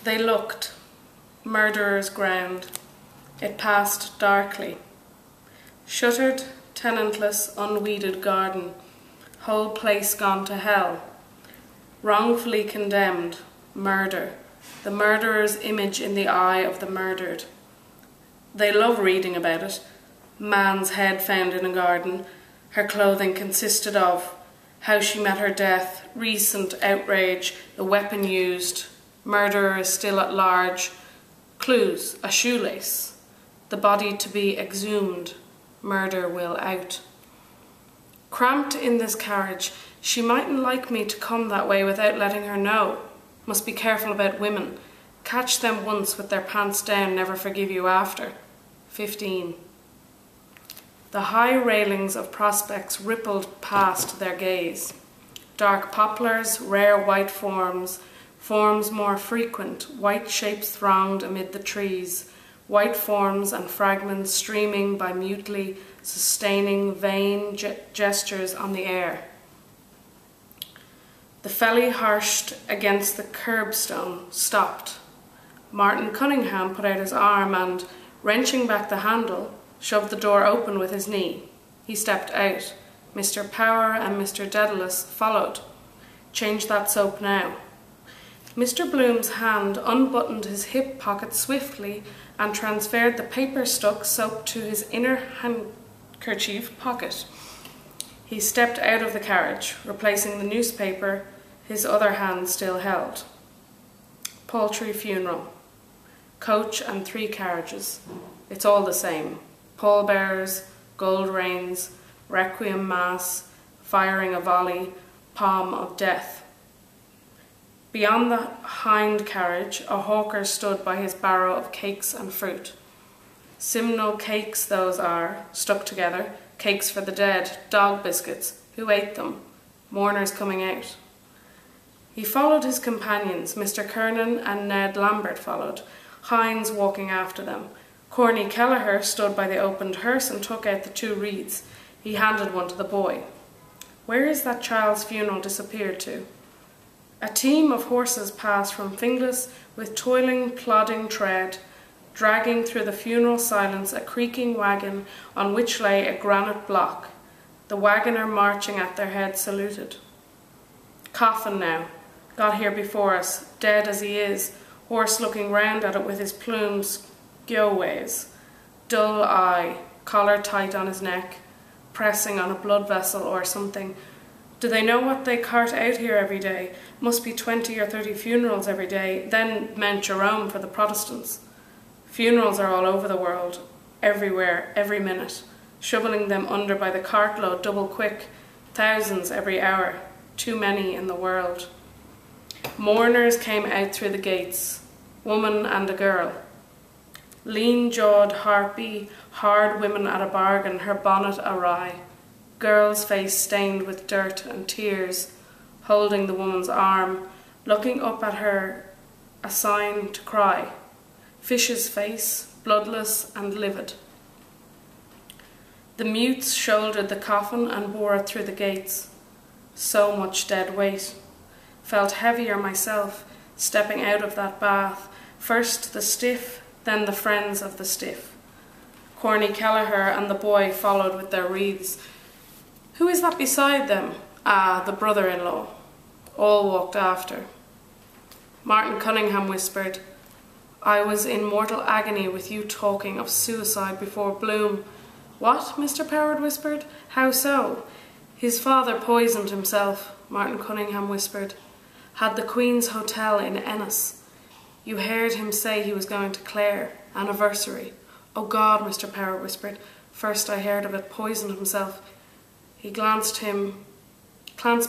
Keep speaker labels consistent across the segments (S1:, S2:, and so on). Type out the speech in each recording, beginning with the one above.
S1: They looked, murderer's ground. It passed darkly. Shuttered, tenantless, unweeded garden, whole place gone to hell. Wrongfully condemned, murder, the murderer's image in the eye of the murdered. They love reading about it. Man's head found in a garden, her clothing consisted of, how she met her death, recent outrage, the weapon used, murderer is still at large, clues, a shoelace, the body to be exhumed, murder will out. Cramped in this carriage, she mightn't like me to come that way without letting her know. Must be careful about women. Catch them once with their pants down, never forgive you after. 15. The high railings of prospects rippled past their gaze. Dark poplars, rare white forms, forms more frequent, white shapes thronged amid the trees, white forms and fragments streaming by mutely sustaining vain gestures on the air. The felly harshed against the curbstone, stopped. Martin Cunningham put out his arm and, wrenching back the handle, shoved the door open with his knee. He stepped out. Mr. Power and Mr. Dedalus followed. Change that soap now. Mr. Bloom's hand unbuttoned his hip pocket swiftly and transferred the paper-stuck soap to his inner handkerchief pocket. He stepped out of the carriage, replacing the newspaper his other hand still held. Paltry funeral. Coach and 3 carriages. It's all the same. Pallbearers, gold reins, requiem mass, firing a volley, palm of death. Beyond the hind carriage, a hawker stood by his barrow of cakes and fruit. Simnel cakes those are, stuck together, cakes for the dead, dog biscuits. Who ate them? Mourners coming out. He followed his companions. Mr. Kernan and Ned Lambert followed, Hines walking after them. Corny Kelleher stood by the opened hearse and took out the 2 reeds. He handed one to the boy. Where is that child's funeral disappeared to? A team of horses passed from Finglas with toiling, plodding tread, dragging through the funeral silence a creaking wagon on which lay a granite block. The wagoner marching at their head saluted. Coffin now, got here before us, dead as he is, horse looking round at it with his plumes gyoways, dull eye, collar tight on his neck, pressing on a blood vessel or something. Do they know what they cart out here every day? Must be 20 or 30 funerals every day, then Mount Jerome for the Protestants. Funerals are all over the world, everywhere, every minute, shoveling them under by the cartload double quick, thousands every hour, too many in the world. Mourners came out through the gates, woman and a girl. Lean-jawed harpy, hard women at a bargain, her bonnet awry. Girl's face stained with dirt and tears, holding the woman's arm, looking up at her, a sign to cry. Fish's face, bloodless and livid. The mutes shouldered the coffin and bore it through the gates. So much dead weight. Felt heavier myself, stepping out of that bath. First the stiff, then the friends of the stiff. Corny Kelleher and the boy followed with their wreaths. Who is that beside them? Ah, the brother-in-law. All walked after. Martin Cunningham whispered, I was in mortal agony with you talking of suicide before Bloom. What? Mr. Power whispered. How so? His father poisoned himself, Martin Cunningham whispered. Had the Queen's Hotel in Ennis. You heard him say he was going to Clare. Anniversary. Oh God, Mr. Power whispered. First I heard of it. Poisoned himself. He glanced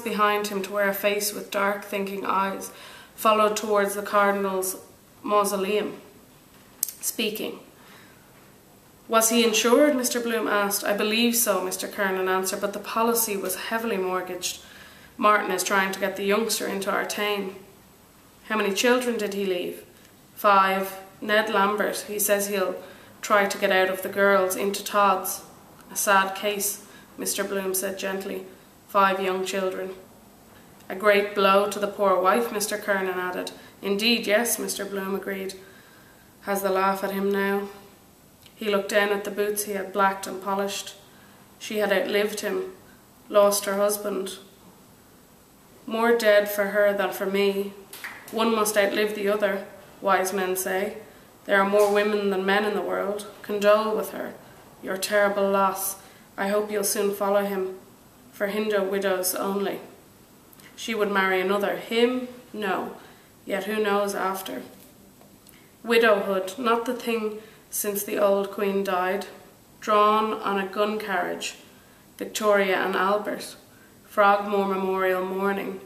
S1: behind him to where a face with dark thinking eyes followed towards the Cardinal's mausoleum, speaking. Was he insured? Mr. Bloom asked. I believe so, Mr. Kernan answered, but the policy was heavily mortgaged. Martin is trying to get the youngster into Artane. How many children did he leave? 5. Ned Lambert, he says he'll try to get out of the girls into Todd's. A sad case, Mr. Bloom said gently. 5 young children. A great blow to the poor wife, Mr. Kernan added. Indeed, yes, Mr. Bloom agreed. Has the laugh at him now. He looked down at the boots he had blacked and polished. She had outlived him, lost her husband. More dead for her than for me. One must outlive the other, wise men say. There are more women than men in the world. Condole with her. Your terrible loss. I hope you'll soon follow him. For Hindu widows only. She would marry another. Him? No. Yet who knows after? Widowhood, not the thing since the old queen died. Drawn on a gun carriage. Victoria and Albert. Frogmore Memorial mourning.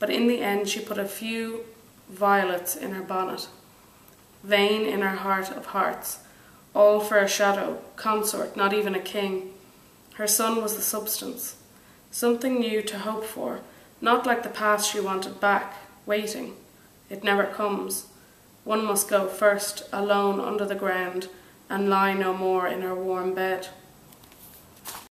S1: But in the end she put a few violets in her bonnet. Vain in her heart of hearts. All for a shadow, consort, not even a king. Her son was the substance. Something new to hope for, not like the past she wanted back, waiting. It never comes. One must go first, alone under the ground, and lie no more in her warm bed.